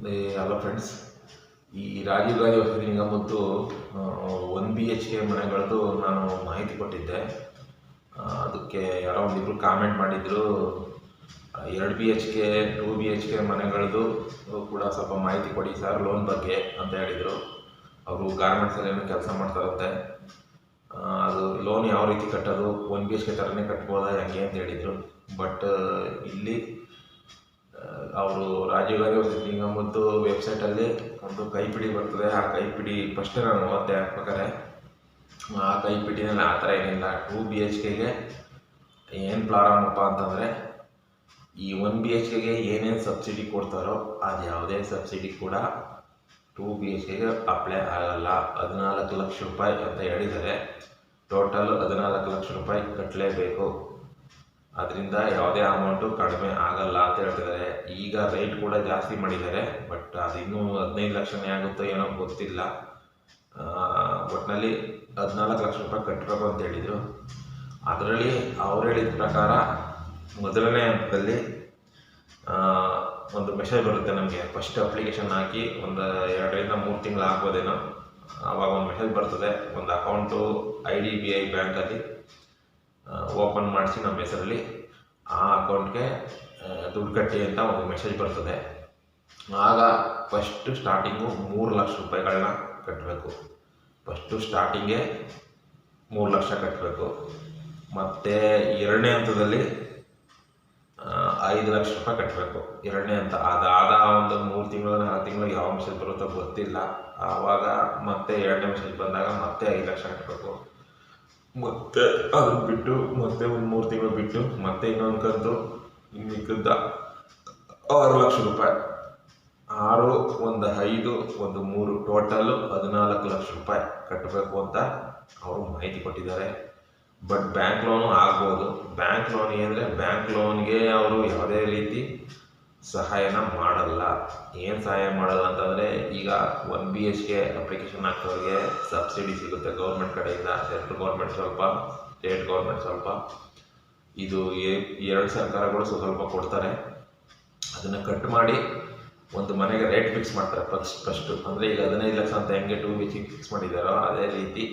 Hello friends, ಈ ರಾಜೀವ್ ಗಾಂಧಿ ವಸತಿ ನಿಗಮದ್ದು 1 BHK ಮನೆಗಳದ್ದು ನಾನು ಮಾಹಿತಿ ಕೊಟ್ಟಿದ್ದೆ. ಅದಕ್ಕೆ ಯಾರೋ ಒಂದಿಬ್ಬರು ಕಾಮೆಂಟ್ ಮಾಡಿದರು. 2 BHK 2 BHK ಮನೆಗಳದ್ದು ಕೂಡ ಸ್ವಲ್ಪ ಮಾಹಿತಿ ಕೊಡಿ ಸರ್ ಲೋನ್ ಬಗ್ಗೆ ಅಂತ ಹೇಳಿದರು. ಅವರು ಗಾರ್ಮೆಂಟ್ಸಲ್ಲಿ ಏನೋ ಕೆಲಸ ಮಾಡ್ತಾರಂತೆ. ಅದು ಲೋನ್ ಯಾವ ರೀತಿ ಕಟ್ಟೋದು, 1 BHK ಥರನೇ ಕಟ್ಬೋದಾ ಹೆಂಗೆ ಅಂತ ಹೇಳಿದರು. ಬಟ್ ಇಲ್ಲಿ ಅವರು ರಾಜೀವ್ ಗಾಂಧಿ ವಸತಿ ನಿಗಮದ್ದು ವೆಬ್ಸೈಟಲ್ಲಿ ಒಂದು ಕೈಪಿಡಿ ಬರ್ತದೆ. ಆ ಕೈಪಿಡಿ ಫಸ್ಟ್ ನಾನು ಓದ್ದೆ ಹಾಕ್ಬೇಕಾರೆ ಆ ಕೈಪಿಡಿನಲ್ಲಿ ಆ ಥರ ಏನಿಲ್ಲ. 2 BHKಗೆ ಏನು ಪ್ರಾರಂಭಪ್ಪ ಅಂತಂದರೆ, ಈ 1 BHKಗೆ ಏನೇನು ಸಬ್ಸಿಡಿ ಕೊಡ್ತಾರೋ ಅದು ಯಾವುದೇ ಸಬ್ಸಿಡಿ ಕೂಡ 2 BHKಗೆ ಅಪ್ಲೈ ಆಗಲ್ಲ. 14 ಲಕ್ಷ ರೂಪಾಯಿ ಅಂತ ಹೇಳಿದ್ದಾರೆ. ಟೋಟಲ್ 14 ಲಕ್ಷ ರೂಪಾಯಿ ಕಟ್ಟಲೇಬೇಕು. ಅದರಿಂದ ಯಾವುದೇ ಅಮೌಂಟು ಕಡಿಮೆ ಆಗಲ್ಲ ಅಂತ ಹೇಳ್ತಿದ್ದಾರೆ. ಈಗ ರೇಟ್ ಕೂಡ ಜಾಸ್ತಿ ಮಾಡಿದ್ದಾರೆ. ಬಟ್ ಅದಿನ್ನೂ 15 ಲಕ್ಷನೇ ಆಗುತ್ತೋ ಏನೋ ಗೊತ್ತಿಲ್ಲ. ಒಟ್ಟಿನಲ್ಲಿ 14 ಲಕ್ಷ ರೂಪಾಯಿ ಕಟ್ಟಬೇಕು ಅಂತ ಹೇಳಿದರು. ಅದರಲ್ಲಿ ಅವ್ರು ಹೇಳಿದ ಪ್ರಕಾರ ಮೊದಲನೇ ಹಂತದಲ್ಲಿ ಒಂದು ಮೆಸೇಜ್ ಬರುತ್ತೆ ನಮಗೆ. ಫಸ್ಟ್ ಅಪ್ಲಿಕೇಶನ್ ಹಾಕಿ ಒಂದು 2 ರಿಂದ 3 ತಿಂಗಳು ಆಗ್ಬೋದೇನೋ. ಆವಾಗ ಒಂದು ಮೆಸೇಜ್ ಬರ್ತದೆ, ಒಂದು ಅಕೌಂಟು IDBI ಬ್ಯಾಂಕಲ್ಲಿ ಓಪನ್ ಮಾಡಿಸಿ ನಮ್ಮ ಹೆಸರಲ್ಲಿ ಆ ಅಕೌಂಟ್ಗೆ ದುಡ್ಡು ಕಟ್ಟಿ ಅಂತ ಒಂದು ಮೆಸೇಜ್ ಬರ್ತದೆ. ಆಗ ಫಸ್ಟು ಸ್ಟಾರ್ಟಿಂಗು 3 ಲಕ್ಷ ರೂಪಾಯಿಗಳನ್ನ ಕಟ್ಟಬೇಕು. ಫಸ್ಟು ಸ್ಟಾರ್ಟಿಂಗೇ 3 ಲಕ್ಷ ಕಟ್ಟಬೇಕು. ಮತ್ತು ಎರಡನೇ ಹಂತದಲ್ಲಿ 5 ಲಕ್ಷ ರೂಪಾಯಿ ಕಟ್ಟಬೇಕು. ಎರಡನೇ ಹಂತ ಅದಾದ ಒಂದು 3 ತಿಂಗಳು 4 ತಿಂಗಳು ಯಾವ ಮೆಸೇಜ್ ಬರುತ್ತೋ ಗೊತ್ತಿಲ್ಲ. ಆವಾಗ ಮತ್ತೆ ಎರಡನೇ ಮೆಸೇಜ್ ಬಂದಾಗ ಮತ್ತೆ 5 ಲಕ್ಷ ಕಟ್ಟಬೇಕು. ಮತ್ತೆ ಅದನ್ನು ಬಿಟ್ಟು ಮತ್ತೆ ಒಂದು 3 ತಿಂಗಳು ಬಿಟ್ಟು ಮತ್ತೆ ಇನ್ನೊಂದು ಕಂತು, ಮಿಕ್ಕಿದ್ದ 6 ಲಕ್ಷ ರೂಪಾಯಿ. 6 ಒಂದು 5 ಒಂದು 3 ಟೋಟಲು 14 ಲಕ್ಷ ರೂಪಾಯಿ ಕಟ್ಟಬೇಕು ಅಂತ ಅವರು ಮಾಹಿತಿ ಕೊಟ್ಟಿದ್ದಾರೆ. ಬಟ್ ಬ್ಯಾಂಕ್ ಲೋನು ಆಗ್ಬೋದು. ಬ್ಯಾಂಕ್ ಲೋನ್ ಏನಂದರೆ, ಬ್ಯಾಂಕ್ ಲೋನ್ಗೆ ಅವರು ಯಾವುದೇ ರೀತಿ ಸಹಾಯನ ಮಾಡಲ್ಲ. ಏನು ಸಹಾಯ ಮಾಡಲ್ಲ ಅಂತಂದರೆ, ಈಗ 1 BHK ಅಪ್ಲಿಕೇಶನ್ ಹಾಕೋರಿಗೆ ಸಬ್ಸಿಡಿ ಸಿಗುತ್ತೆ ಗೌರ್ಮೆಂಟ್ ಕಡೆಯಿಂದ. ಸೆಂಟ್ರಲ್ ಗೌರ್ಮೆಂಟ್ ಸ್ವಲ್ಪ, ಸ್ಟೇಟ್ ಗೌರ್ಮೆಂಟ್ ಸ್ವಲ್ಪ, ಇದು 2 ಸರ್ಕಾರಗಳು ಸ್ವಲ್ಪ ಕೊಡ್ತಾರೆ. ಅದನ್ನು ಕಟ್ ಮಾಡಿ ಒಂದು ಮನೆಗೆ ರೇಟ್ ಫಿಕ್ಸ್ ಮಾಡ್ತಾರೆ ಫಸ್ಟು. ಅಂದರೆ ಈಗ 15 ಲಕ್ಷ ಅಂತ ಹೆಂಗೆ 2 BHK ಫಿಕ್ಸ್ ಮಾಡಿದ್ದಾರೋ ಅದೇ ರೀತಿ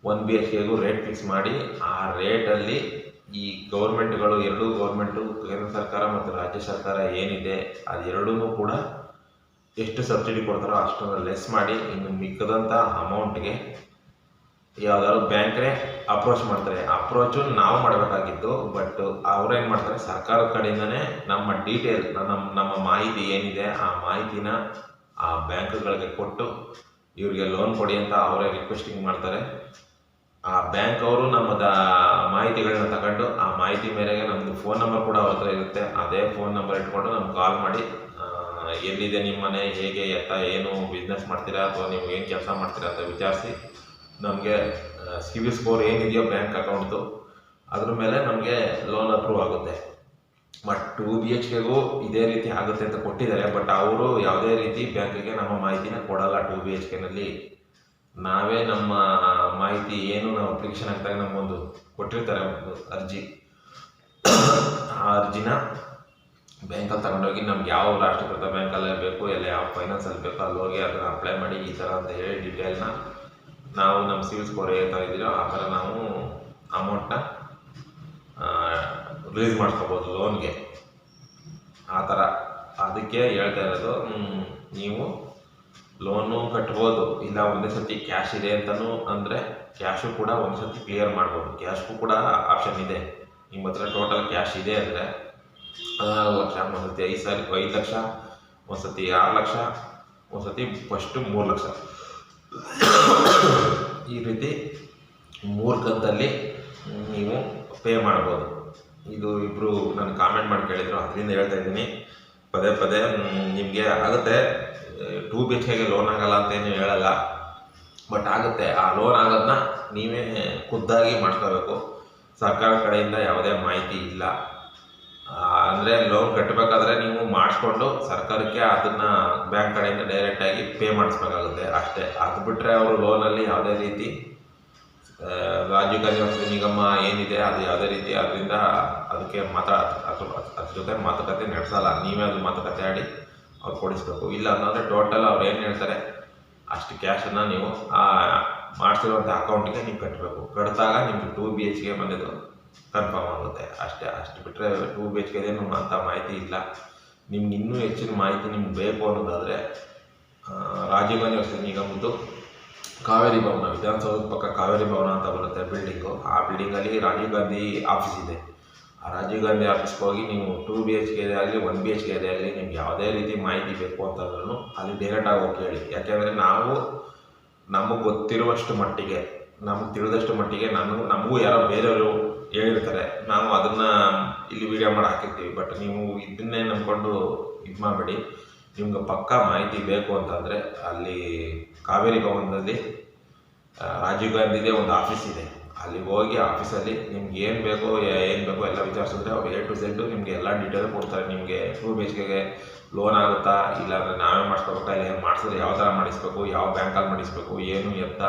1 BHKಗೂ ರೇಟ್ ಫಿಕ್ಸ್ ಮಾಡಿ ಆ ರೇಟಲ್ಲಿ ಈ ಗೌರ್ಮೆಂಟ್ಗಳು, ಎರಡೂ ಗೌರ್ಮೆಂಟು, ಕೇಂದ್ರ ಸರ್ಕಾರ ಮತ್ತು ರಾಜ್ಯ ಸರ್ಕಾರ ಏನಿದೆ ಅದೆರಡೂ ಕೂಡ ಎಷ್ಟು ಸಬ್ಸಿಡಿ ಕೊಡ್ತಾರೋ ಅಷ್ಟನ್ನು ಲೆಸ್ ಮಾಡಿ ಇನ್ನು ಮಿಕ್ಕದಂಥ ಅಮೌಂಟ್ಗೆ ಯಾವುದಾದ್ರು ಬ್ಯಾಂಕ್ನೇ ಅಪ್ರೋಚ್ ಮಾಡ್ತಾರೆ. ಅಪ್ರೋಚು ನಾವು ಮಾಡಬೇಕಾಗಿತ್ತು. ಬಟ್ ಅವ್ರೇನು ಮಾಡ್ತಾರೆ, ಸರ್ಕಾರದ ಕಡೆಯಿಂದನೇ ನಮ್ಮ ಡೀಟೇಲ್, ನಮ್ಮ ಮಾಹಿತಿ ಏನಿದೆ ಆ ಮಾಹಿತಿನ ಆ ಬ್ಯಾಂಕ್ಗಳಿಗೆ ಕೊಟ್ಟು ಇವರಿಗೆ ಲೋನ್ ಕೊಡಿ ಅಂತ ಅವರೇ ರಿಕ್ವೆಸ್ಟಿಂಗ್ ಮಾಡ್ತಾರೆ. ಆ ಬ್ಯಾಂಕ್ ಅವರು ನಮ್ಮದ ಮಾಹಿತಿಗಳನ್ನ ತಗೊಂಡು ಆ ಮಾಹಿತಿ ಮೇರೆಗೆ ನಮ್ಮದು ಫೋನ್ ನಂಬರ್ ಕೂಡ ಅವ್ರ ಹತ್ರ ಇರುತ್ತೆ. ಅದೇ ಫೋನ್ ನಂಬರ್ ಇಟ್ಕೊಂಡು ನಮ್ಗೆ ಕಾಲ್ ಮಾಡಿ ಎಲ್ಲಿದೆ ನಿಮ್ಮ ಮನೆ, ಹೇಗೆ ಎತ್ತ, ಏನು ಬಿಸ್ನೆಸ್ ಮಾಡ್ತೀರಾ ಅಥವಾ ನೀವು ಏನು ಕೆಲಸ ಮಾಡ್ತೀರಾ ಅಂತ ವಿಚಾರಿಸಿ ನಮಗೆ ಸಿಬಿಲ್ ಸ್ಕೋರ್ ಏನಿದೆಯೋ ಬ್ಯಾಂಕ್ ಅಕೌಂಟ್ದು ಅದ್ರ ಮೇಲೆ ನಮಗೆ ಲೋನ್ ಅಪ್ರೂವ್ ಆಗುತ್ತೆ. ಬಟ್ 2 BHKಗೂ ಇದೇ ರೀತಿ ಆಗುತ್ತೆ ಅಂತ ಕೊಟ್ಟಿದ್ದಾರೆ. ಬಟ್ ಅವರು ಯಾವುದೇ ರೀತಿ ಬ್ಯಾಂಕಿಗೆ ನಮ್ಮ ಮಾಹಿತಿನ ಕೊಡಲ್ಲ. 2 BHKನಲ್ಲಿ ನಾವೇ ನಮ್ಮ ಮಾಹಿತಿ ಏನು ನಾವು ಅಪ್ಲಿಕೇಶನ್ ಹಾಕಿದಾಗ ನಮಗೊಂದು ಕೊಟ್ಟಿರ್ತಾರೆ ಒಂದು ಅರ್ಜಿ. ಆ ಅರ್ಜಿನ ಬ್ಯಾಂಕಲ್ಲಿ ತಗೊಂಡೋಗಿ ನಮ್ಗೆ ಯಾವ ರಾಷ್ಟ್ರೀಕೃತ ಬ್ಯಾಂಕಲ್ಲೇ ಬೇಕು, ಎಲ್ಲ ಯಾವ ಫೈನಾನ್ಸಲ್ಲಿ ಬೇಕೋ ಅಲ್ಲಿ ಹೋಗಿ ಅದನ್ನು ಅಪ್ಲೈ ಮಾಡಿ ಈ ಥರ ಅಂತ ಹೇಳಿ ಡೀಟೇಲ್ನ ನಾವು ನಮ್ಮ ಸಿವಿಲ್ ಸ್ಕೋರ್ ಯಾವ ಥರ ಇದೆಯೋ ಆ ಥರ ನಾವು ಅಮೌಂಟನ್ನ ರಿಲೀಸ್ ಮಾಡ್ಕೋಬೋದು ಲೋನ್ಗೆ. ಆ ಥರ ಅದಕ್ಕೆ ಹೇಳ್ತಾ ಇರೋದು, ನೀವು ಲೋನು ಕಟ್ಬೋದು. ಇಲ್ಲ ಒಂದೇ ಸತಿ ಕ್ಯಾಶ್ ಇದೆ ಅಂತಲೂ ಅಂದರೆ ಕ್ಯಾಶು ಕೂಡ ಒಂದು ಸತಿ ಕ್ಲಿಯರ್ ಮಾಡ್ಬೋದು. ಕ್ಯಾಶ್ಗೂ ಕೂಡ ಆಪ್ಷನ್ ಇದೆ. ನಿಮ್ಮ ಹತ್ರ ಟೋಟಲ್ ಕ್ಯಾಶ್ ಇದೆ ಅಂದರೆ 14 ಲಕ್ಷ, ಒಂದು ಸತಿ 5 ಲಕ್ಷ, ಒಂದು ಸತಿ 6 ಲಕ್ಷ, ಒಂದು ಸತಿ ಫಸ್ಟು 3 ಲಕ್ಷ, ಈ ರೀತಿ 3 ಕಂತಲ್ಲಿ ನೀವು ಪೇ ಮಾಡ್ಬೋದು. ಇದು ಇಬ್ಬರು ನಾನು ಕಾಮೆಂಟ್ ಮಾಡಿ ಕೇಳಿದರು, ಅದರಿಂದ ಹೇಳ್ತಾ ಇದ್ದೀನಿ. ಪದೇ ಪದೇ ನಿಮಗೆ ಆಗುತ್ತೆ. 2 BHKಗೆ ಲೋನ್ ಆಗಲ್ಲ ಅಂತೇನು ಹೇಳಲ್ಲ, ಬಟ್ ಆಗುತ್ತೆ. ಆ ಲೋನ್ ಆಗೋದನ್ನ ನೀವೇ ಖುದ್ದಾಗಿ ಮಾಡ್ಕೋಬೇಕು. ಸರ್ಕಾರ ಕಡೆಯಿಂದ ಯಾವುದೇ ಮಾಹಿತಿ ಇಲ್ಲ. ಅಂದರೆ ಲೋನ್ ಕಟ್ಟಬೇಕಾದ್ರೆ ನೀವು ಮಾಡಿಸ್ಕೊಂಡು ಸರ್ಕಾರಕ್ಕೆ ಅದನ್ನು ಬ್ಯಾಂಕ್ ಕಡೆಯಿಂದ ಡೈರೆಕ್ಟಾಗಿ ಪೇ ಮಾಡಿಸ್ಬೇಕಾಗುತ್ತೆ ಅಷ್ಟೇ. ಅದು ಬಿಟ್ಟರೆ ಅವರು ಲೋನಲ್ಲಿ ಯಾವುದೇ ರೀತಿ ರಾಜೀವ್ ಗಾಂಧಿ ವಸತಿ ನಿಗಮ ಏನಿದೆ ಅದು ಯಾವುದೇ ರೀತಿ ಅದರಿಂದ ಅದಕ್ಕೆ ಅದ್ರ ಜೊತೆ ಮಾತುಕತೆ ನಡೆಸಲ್ಲ. ನೀವೇ ಅದು ಮಾತುಕತೆ ಆಡಿ ಅವ್ರು ಕೊಡಿಸ್ಬೇಕು. ಇಲ್ಲ ಅಂತಂದರೆ ಟೋಟಲ್ ಅವ್ರು ಏನು ಹೇಳ್ತಾರೆ ಅಷ್ಟು ಕ್ಯಾಶನ್ನು ನೀವು ಮಾಡಿಸಿರುವಂಥ ಅಕೌಂಟಿಗೆ ನೀವು ಕಟ್ಟಬೇಕು. ಕಟ್ಟಿದಾಗ ನಿಮಗೆ 2 BHK ಬಂದಿದ್ದು ಕನ್ಫರ್ಮ್ ಆಗುತ್ತೆ ಅಷ್ಟೇ. ಅಷ್ಟು ಬಿಟ್ಟರೆ 2 BHK ಅಂತ ಮಾಹಿತಿ ಇಲ್ಲ. ನಿಮ್ಗೆ ಇನ್ನೂ ಹೆಚ್ಚಿನ ಮಾಹಿತಿ ನಿಮ್ಗೆ ಬೇಕು ಅನ್ನೋದಾದರೆ ರಾಜೀವ್ ಗಾಂಧಿ ವಸತಿ ನಿಗಮದ್ದು ಕಾವೇರಿ ಭವನ, ವಿಧಾನಸೌಧದ ಪಕ್ಕ ಕಾವೇರಿ ಭವನ ಅಂತ ಬರುತ್ತೆ ಬಿಲ್ಡಿಂಗು. ಆ ಬಿಲ್ಡಿಂಗಲ್ಲಿ ರಾಜೀವ್ ಗಾಂಧಿ ಆಫೀಸ್ ಇದೆ. ಆ ರಾಜೀವ್ ಗಾಂಧಿ ಆಫೀಸ್ಗೆ ಹೋಗಿ ನೀವು 2 BHK ಆಗಲಿ 1 BHK ಆಗಲಿ ನಿಮ್ಗೆ ಯಾವುದೇ ರೀತಿ ಮಾಹಿತಿ ಬೇಕು ಅಂತಂದ್ರೂ ಅಲ್ಲಿ ಡೈರೆಕ್ಟಾಗಿ ಹೋಗಿ ಕೇಳಿ. ಯಾಕೆಂದರೆ ನಾವು ನಮಗೆ ಗೊತ್ತಿರುವಷ್ಟು ಮಟ್ಟಿಗೆ, ನಮಗೆ ತಿಳಿದಷ್ಟು ಮಟ್ಟಿಗೆ ನಮಗೂ ಯಾರೋ ಬೇರೆಯವರು ಹೇಳಿರ್ತಾರೆ, ನಾವು ಅದನ್ನು ಇಲ್ಲಿ ವಿಡಿಯೋ ಮಾಡಿ ಹಾಕಿರ್ತೀವಿ. ಬಟ್ ನೀವು ಇದನ್ನೇ ನಂಬ್ಕೊಂಡು ಇದು ಮಾಡಬೇಡಿ. ನಿಮ್ಗೆ ಪಕ್ಕಾ ಮಾಹಿತಿ ಬೇಕು ಅಂತಂದರೆ ಅಲ್ಲಿ ಕಾವೇರಿ ಭವನದಲ್ಲಿ ರಾಜೀವ್ ಗಾಂಧಿದೇ ಒಂದು ಆಫೀಸ್ ಇದೆ. ಅಲ್ಲಿಗೆ ಹೋಗಿ ಆಫೀಸಲ್ಲಿ ನಿಮ್ಗೆ ಏನು ಬೇಕೋ ಎಲ್ಲ ವಿಚಾರಿಸಿದ್ರೆ ಅವ್ರು A to Z ನಿಮಗೆ ಎಲ್ಲ ಡೀಟೇಲ್ ಕೊಡ್ತಾರೆ. ನಿಮಗೆ 2 BHKಗೆ ಲೋನ್ ಆಗುತ್ತಾ, ಇಲ್ಲಾಂದರೆ ನಾವೇ ಮಾಡಿಸ್ಕೋಬೇಕಾ, ಇಲ್ಲ ಮಾಡಿಸಿದ್ರೆ ಯಾವ ಥರ ಮಾಡಿಸ್ಬೇಕು, ಯಾವ ಬ್ಯಾಂಕಲ್ಲಿ ಮಾಡಿಸ್ಬೇಕು, ಏನು ಎತ್ತ,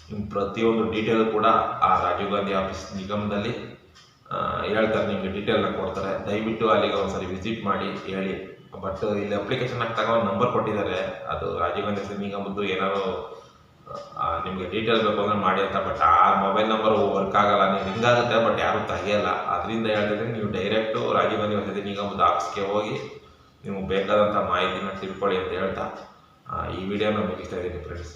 ನಿಮ್ಮ ಪ್ರತಿಯೊಂದು ಡೀಟೇಲು ಕೂಡ ಆ ರಾಜೀವ್ ಗಾಂಧಿ ಆಫೀಸ್ ನಿಗಮದಲ್ಲಿ ಹೇಳ್ತಾರೆ, ನಿಮಗೆ ಡೀಟೇಲ್ನ ಕೊಡ್ತಾರೆ. ದಯವಿಟ್ಟು ಅಲ್ಲಿಗೆ ಒಂದ್ಸರಿ ವಿಸಿಟ್ ಮಾಡಿ ಹೇಳಿ. ಬಟ್ ಇಲ್ಲಿ ಅಪ್ಲಿಕೇಶನ್ ಹಾಕಿದಾಗ ಒಂದು ನಂಬರ್ ಕೊಟ್ಟಿದ್ದಾರೆ, ಅದು ರಾಜೀವ್ ಗಾಂಧಿ ವಸತಿ ನಿಗಮದ್ದು ಏನಾದ್ರು ನಿಮಗೆ ಡೀಟೇಲ್ ಬೇಕು ಅಂದರೆ ಮಾಡಿ ಅಂತ. ಬಟ್ ಆ ಮೊಬೈಲ್ ನಂಬರ್ ವರ್ಕ್ ಆಗಲ್ಲ, ನೀವು ರಿಂಗ್ ಆಗುತ್ತೆ ಬಟ್ ಯಾರೂ ತೆಗಿಯಲ್ಲ. ಅದರಿಂದ ಹೇಳ್ತಿದ್ರೆ ನೀವು ಡೈರೆಕ್ಟು ರಾಜೀವ್ ಗಾಂಧಿ ವಸತಿ ನಿಗಮದ ಆಫೀಸ್ಗೆ ಹೋಗಿ ನಿಮಗೆ ಬೇಕಾದಂಥ ಮಾಹಿತಿನ ತಿಳ್ಕೊಳ್ಳಿ ಅಂತ ಹೇಳ್ತಾ ಈ ವಿಡಿಯೋನ ಮುಗಿಸ್ತಾ ಇದ್ದೀನಿ ಫ್ರೆಂಡ್ಸ್.